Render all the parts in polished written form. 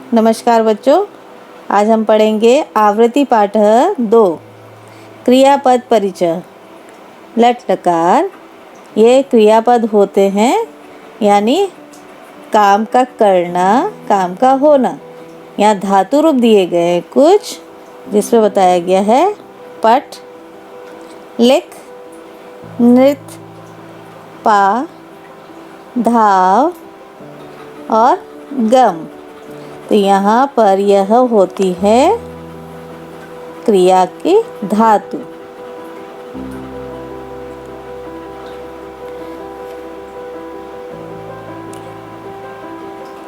नमस्कार बच्चों, आज हम पढ़ेंगे आवृत्ति पाठ 2 क्रियापद परिचय। लट लकार ये क्रियापद होते हैं, यानी काम का करना, काम का होना। यहाँ धातु रूप दिए गए हैं कुछ, जिसमें बताया गया है पठ, लिख, नृत्य, पा, धाव और गम। तो यहाँ पर यह होती है क्रिया की धातु।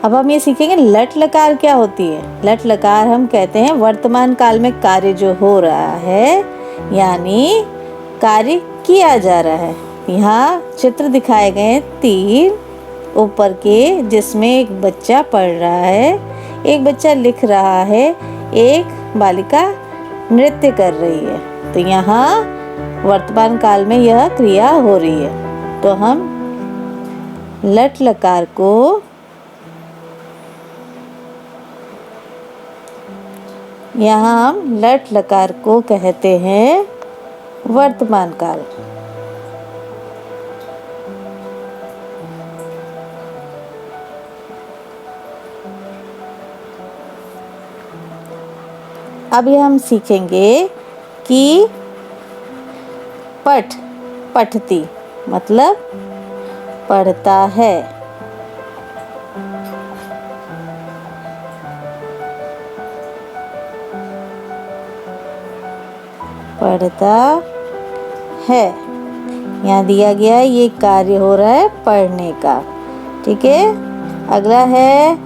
अब हम ये सीखेंगे लट लकार क्या होती है। लट लकार हम कहते हैं वर्तमान काल में कार्य जो हो रहा है, यानी कार्य किया जा रहा है। यहाँ चित्र दिखाए गए हैं 3 ऊपर के, जिसमें एक बच्चा पढ़ रहा है, एक बच्चा लिख रहा है, एक बालिका नृत्य कर रही है। तो यहाँ वर्तमान काल में यह क्रिया हो रही है। तो हम लट लकार को यहाँ हम लट लकार को कहते हैं वर्तमान काल। अभी हम सीखेंगे कि पठ, पठती मतलब पढ़ता है। पढ़ता है यहाँ दिया गया है, ये कार्य हो रहा है पढ़ने का। ठीक है, अगला है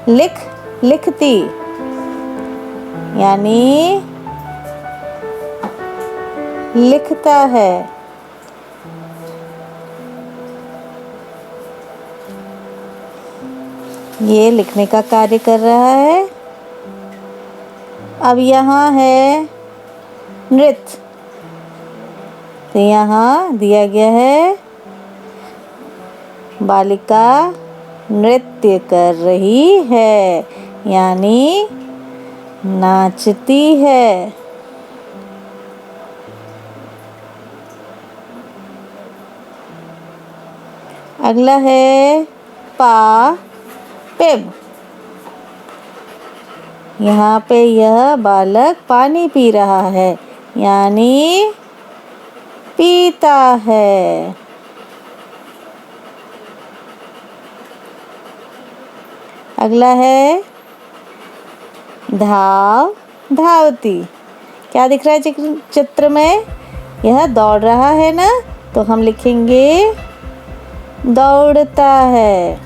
लिख, लिखती, यानी लिखता है। ये लिखने का कार्य कर रहा है। अब यहाँ है नृत्य, तो यहाँ दिया गया है बालिका नृत्य कर रही है, यानी नाचती है। अगला है पा, पिब, यहाँ पे यह बालक पानी पी रहा है, यानी पीता है। अगला है धाव, धावती। क्या दिख रहा है चित्र में? यह दौड़ रहा है ना, तो हम लिखेंगे दौड़ता है।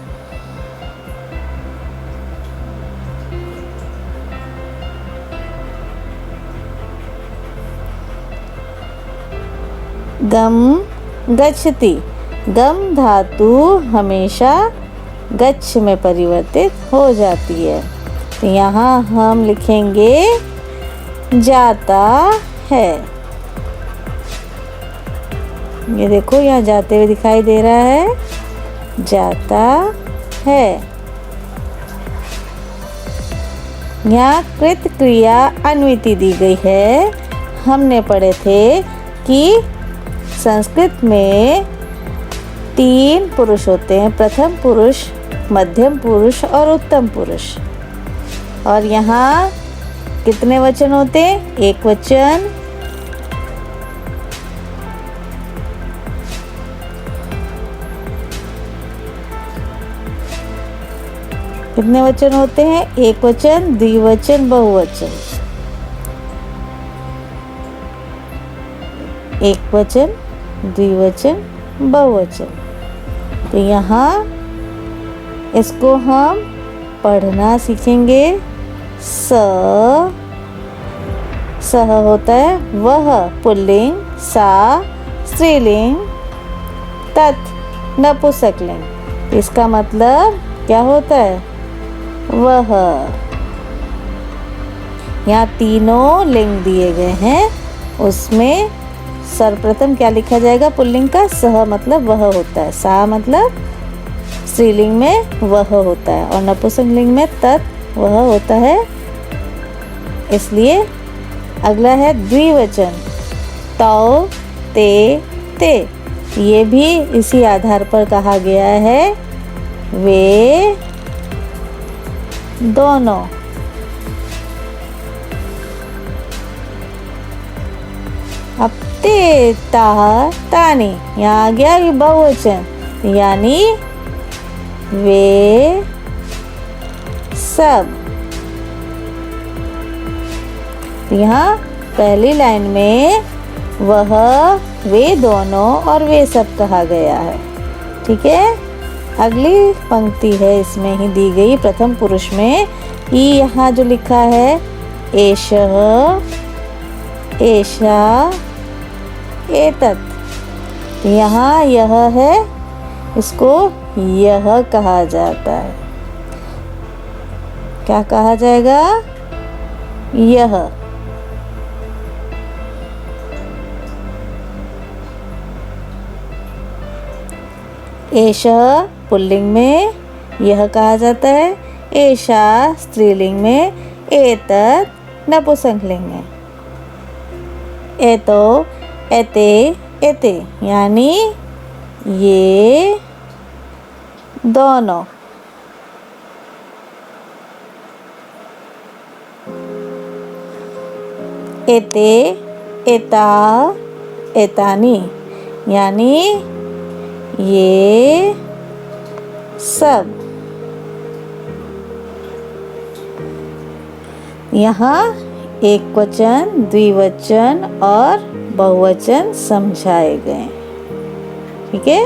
गम, गच्छति। गम धातु हमेशा गच्छ में परिवर्तित हो जाती है, तो यहाँ हम लिखेंगे जाता है। ये देखो यहाँ जाते हुए दिखाई दे रहा है, जाता है। यहाँ कृत क्रिया अन्विति दी गई है। हमने पढ़े थे कि संस्कृत में 3 पुरुष होते हैं, प्रथम पुरुष, मध्यम पुरुष और उत्तम पुरुष। और यहाँ कितने वचन होते हैं? 1 वचन। कितने वचन होते हैं? 1 वचन, द्विवचन, बहुवचन। 1 वचन, द्विवचन, बहुवचन। तो यहाँ इसको हम पढ़ना सीखेंगे। सह होता है वह पुल्लिंग, सा स्त्रीलिंग, तत् नपुंसकलिंग। इसका मतलब क्या होता है? वह। यहाँ तीनों लिंग दिए गए हैं, उसमें सर्वप्रथम क्या लिखा जाएगा? पुल्लिंग का सह मतलब वह होता है, सा मतलब स्त्रीलिंग में वह होता है, और नपुंसकलिंग में तत् वह होता है, इसलिए अगला है द्विवचन, तौ, ते। ये भी इसी आधार पर कहा गया है, वे दोनों। अब ते, ताह, तानी, यहाँ आ गया ये बहुवचन, यानी वे सब। यहाँ पहली लाइन में वह, वे दोनों और वे सब कहा गया है। ठीक है, अगली पंक्ति है इसमें ही दी गई प्रथम पुरुष में, ये यहाँ जो लिखा है एषः, एषा, एतत्, यहाँ यह है, इसको यह कहा जाता है। क्या कहा जाएगा? यह। एषः पुल्लिंग में यह कहा जाता है, एषा स्त्रीलिंग में, एतत् नपुंसकलिंग में। एतो, एते, एते, यानी ये दोनों। एते, एता, एतानी, यानी ये सब। यहाँ एक वचन, द्विवचन और बहुवचन समझाए गए। ठीक है,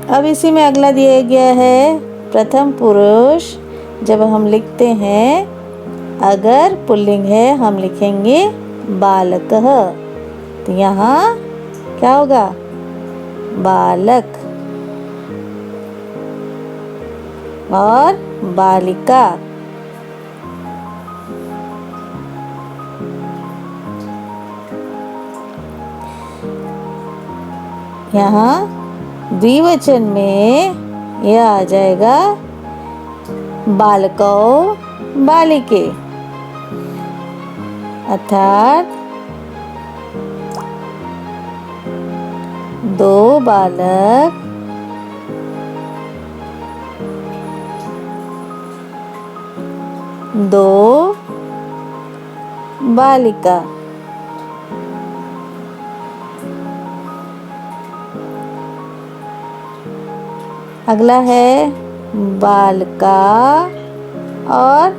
अब इसी में अगला दिया गया है प्रथम पुरुष। जब हम लिखते हैं, अगर पुल्लिंग है हम लिखेंगे बालकः, तो यहाँ क्या होगा? बालक। और बालिका, यहाँ द्विवचन में यह आ जाएगा बालकौ, बालिके, अर्थात दो बालक दो बालिका। अगला है बालका और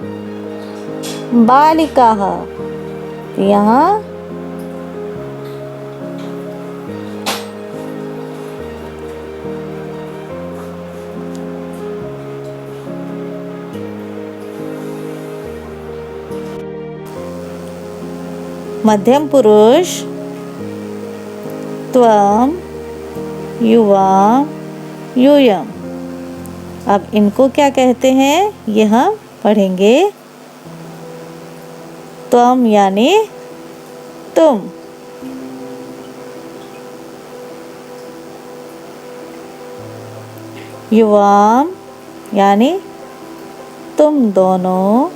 बालिका। यहाँ मध्यम पुरुष त्वम, युवाम, यूयम। अब इनको क्या कहते हैं ये हम पढ़ेंगे। त्वम यानी तुम, युवाम यानी तुम दोनों,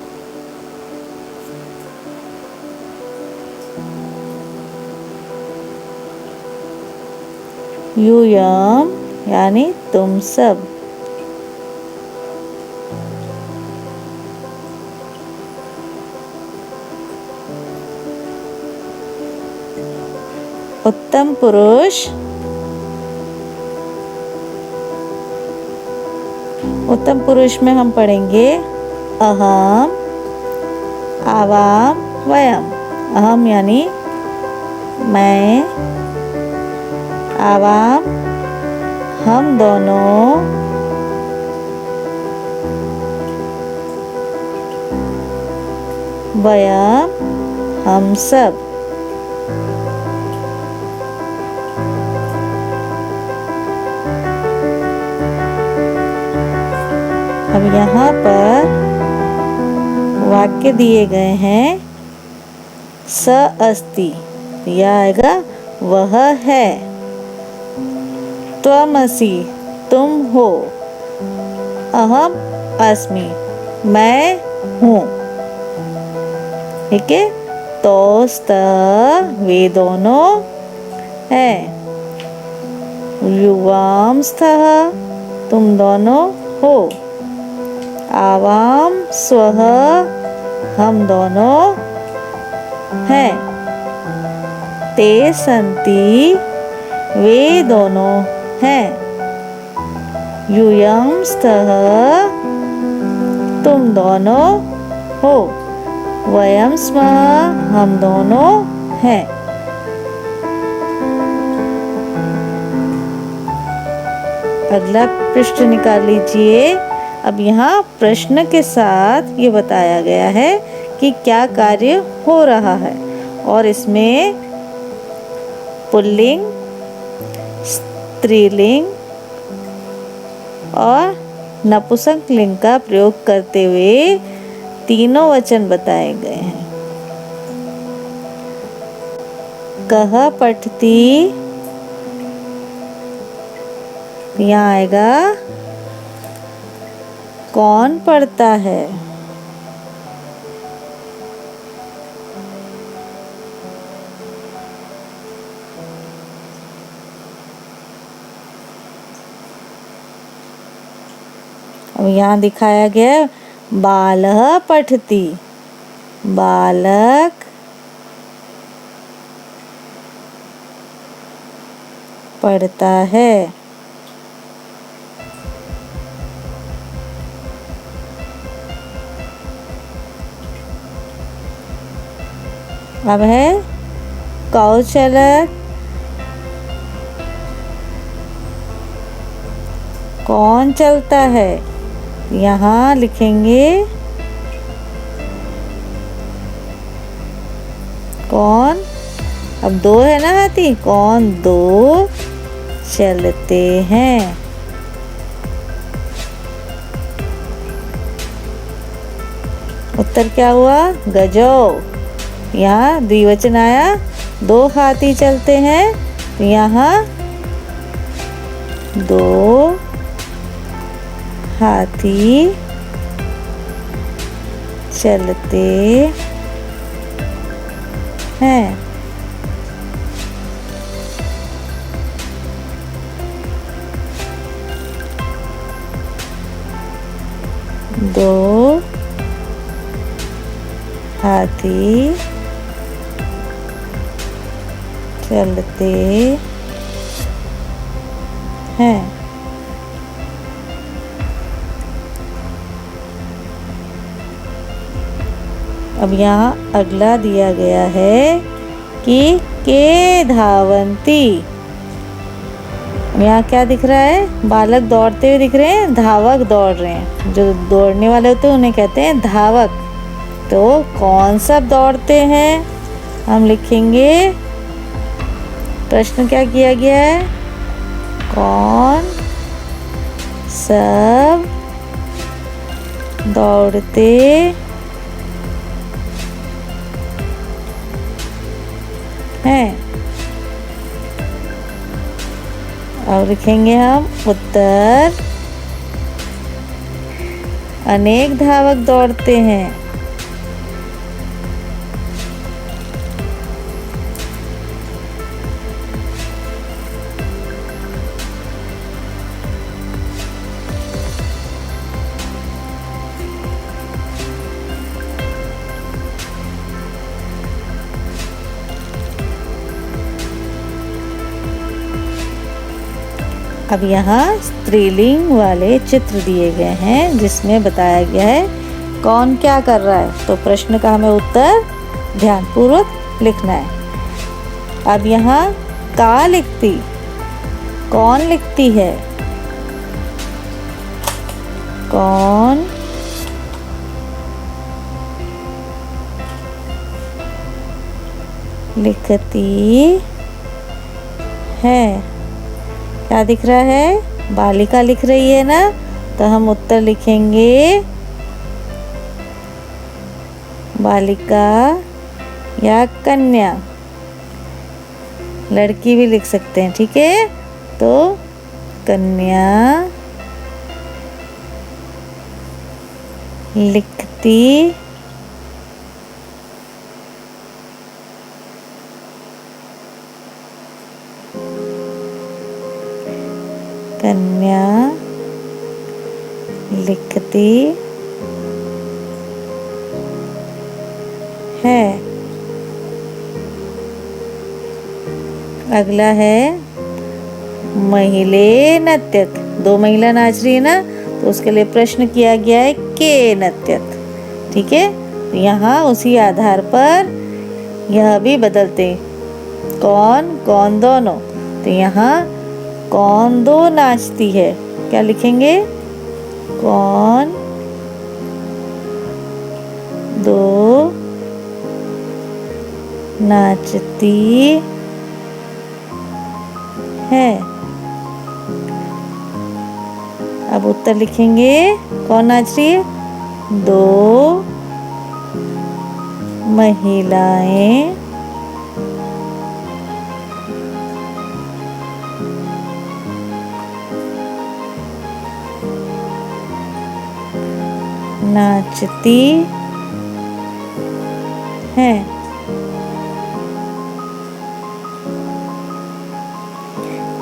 यूयम यानी तुम सब। उत्तम पुरुष, उत्तम पुरुष में हम पढ़ेंगे अहम, आवाम, वयम। अहम यानी मैं, आवाम हम दोनों, वयम हम सब। अब यहाँ पर वाक्य दिए गए हैं स अस्ति, यह आएगा वह है। त्वमसि तुम हो, अहम अस्मि मैं हूँ। ठीक है, तोस्तः वे दोनों है। युवांस्तः तुम दोनों हो। आवाम स्वः हम दोनों हैं। ते सन्ति वे दोनों हैं। यूयंस्तः तुम दोनों हो। वयं स्मः हम दोनों हैं। अगला पृष्ठ निकाल लीजिए। अब यहाँ प्रश्न के साथ ये बताया गया है कि क्या कार्य हो रहा है और इसमें पुल्लिंग, स्त्रीलिंग और नपुंसकलिंग का प्रयोग करते हुए तीनों वचन बताए गए हैं। कह पठती, यहाँ आएगा कौन पढ़ता है। अब यहाँ दिखाया गया बालः पठति, बालक पढ़ता है। अब है कौशलक, कौन चलता है। यहाँ लिखेंगे कौन, अब दो है ना हाथी, कौन दो चलते हैं। उत्तर क्या हुआ, गजो। यहाँ द्विवचन आया, दो हाथी चलते हैं, तो यहाँ दो हाथी चलते हैं। दो हाथी चलते हैं। अब यहाँ अगला दिया गया है कि के धावंती। यहाँ क्या दिख रहा है, बालक दौड़ते हुए दिख रहे हैं, धावक दौड़ रहे हैं। जो दौड़ने वाले होते हैं उन्हें कहते हैं धावक। तो कौन सब दौड़ते हैं, हम लिखेंगे, प्रश्न क्या किया गया है, कौन सब दौड़ते हैं। अब लिखेंगे हम उत्तर, अनेक धावक दौड़ते हैं। अब यहाँ स्त्रीलिंग वाले चित्र दिए गए हैं जिसमें बताया गया है कौन क्या कर रहा है। तो प्रश्न का हमें उत्तर ध्यानपूर्वक लिखना है। अब यहाँ का लिखती, कौन लिखती है, कौन लिखती है। क्या दिख रहा है, बालिका लिख रही है ना, तो हम उत्तर लिखेंगे बालिका या कन्या। लड़की भी लिख सकते हैं, ठीक है। तो कन्या लिखती कन्या लिखती है। अगला है महिले नृत्यत। दो महिला नाच रही है ना, तो उसके लिए प्रश्न किया गया है के नृत्यत। ठीक है, तो यहाँ उसी आधार पर यह भी बदलते, कौन कौन दोनों। तो यहाँ कौन दो नाचती है, क्या लिखेंगे, कौन दो नाचती है। अब उत्तर लिखेंगे, कौन नाच रही है, दो महिलाएं नाचती हैं।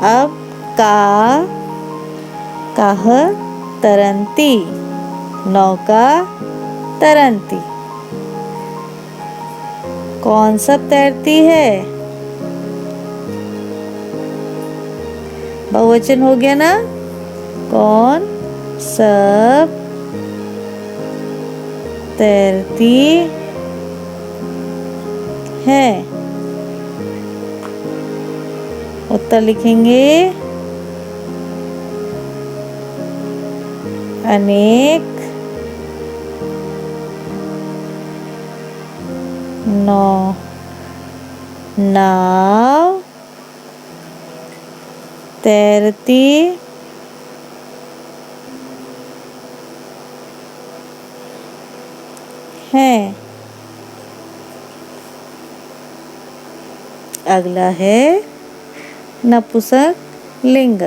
अब काह तरंती, नौका तरंती, कौन सब तैरती है, बहुवचन हो गया ना, कौन सब तैरती है। उत्तर लिखेंगे, अनेक नाव तैरती हैं। अगला है नपुंसक लिंग।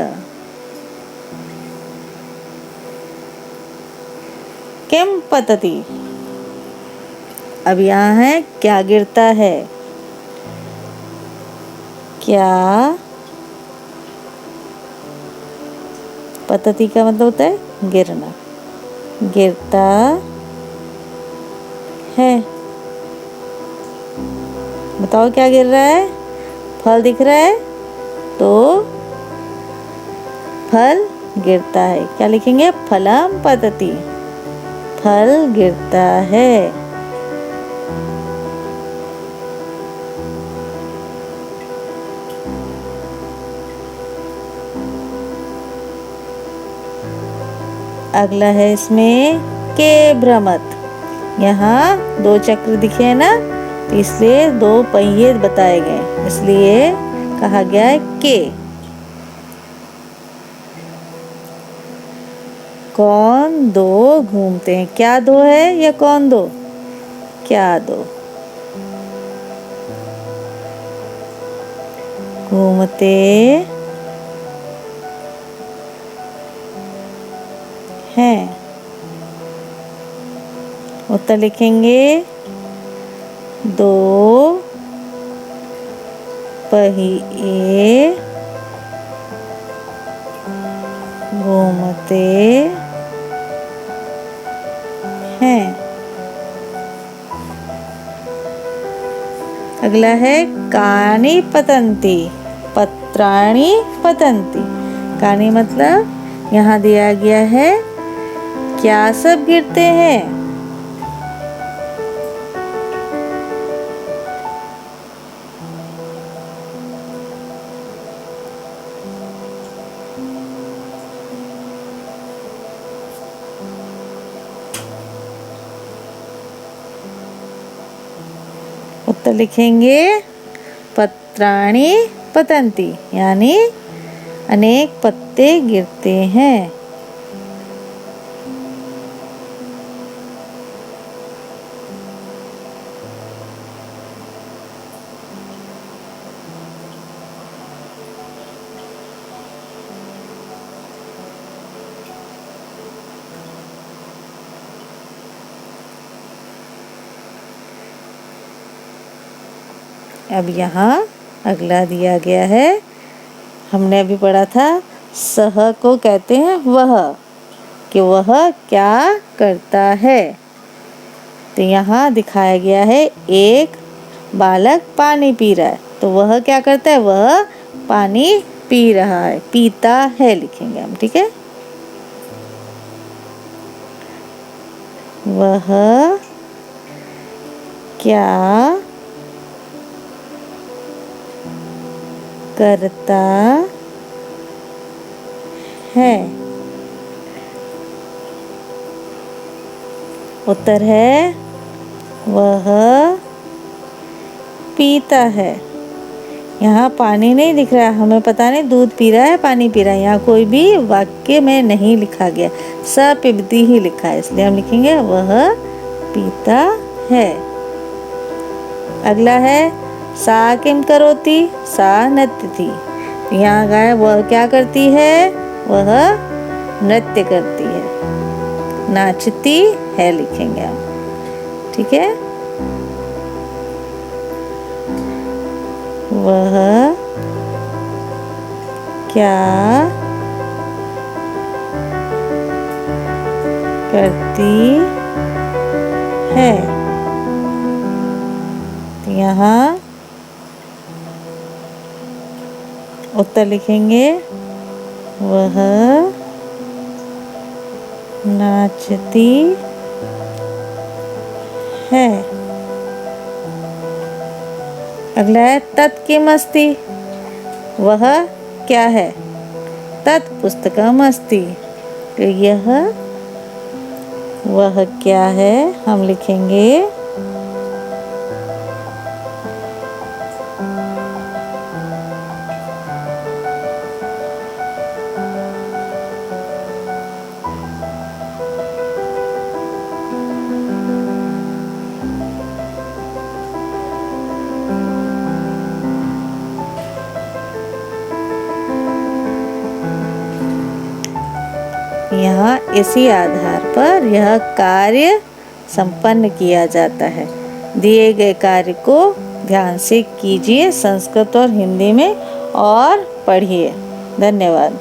किम पतति। अब यहाँ है क्या गिरता है, क्या पतति का मतलब होता है गिरना, गिरता है। बताओ क्या गिर रहा है, फल दिख रहा है, तो फल गिरता है, क्या लिखेंगे, फलम पतति, फल गिरता है। अगला है इसमें के भ्रमत। यहाँ दो चक्र दिखे हैं ना, तो इसलिए दो पहिए बताए गए, इसलिए कहा गया है के। कौन दो घूमते हैं, क्या दो है या कौन दो, क्या दो घूमते हैं। उत्तर लिखेंगे, दो पहिए घूमते हैं। अगला है कानि पतंती, पत्राणि पतंती। कानि मतलब यहाँ दिया गया है क्या सब गिरते हैं। उत्तर लिखेंगे, पत्राणि पतंती, यानी अनेक पत्ते गिरते हैं। अब यहाँ अगला दिया गया है, हमने अभी पढ़ा था सह को कहते हैं वह, कि वह क्या करता है। तो यहाँ दिखाया गया है एक बालक पानी पी रहा है, तो वह क्या करता है, वह पानी पी रहा है, पीता है लिखेंगे हम, ठीक है। वह क्या करता है। उत्तर है वह पीता है। यहाँ पानी नहीं दिख रहा है, हमें पता नहीं दूध पी रहा है पानी पी रहा है, यहाँ कोई भी वाक्य में नहीं लिखा गया, सपिबती ही लिखा है, इसलिए हम लिखेंगे वह पीता है। अगला है सा किम करोति, सा नृत्यति। यहाँ गाय वह क्या करती है, वह नृत्य करती है, नाचती है लिखेंगे हम, ठीक है। वह क्या करती है। यहाँ उत्तर लिखेंगे वह नाचती है। अगला है तत् किम अस्ति, वह क्या है, तत् पुस्तकम अस्ति। तो यह वह क्या है हम लिखेंगे यहाँ इसी आधार पर यह कार्य संपन्न किया जाता है। दिए गए कार्य को ध्यान से कीजिए, संस्कृत और हिंदी में, और पढ़िए। धन्यवाद।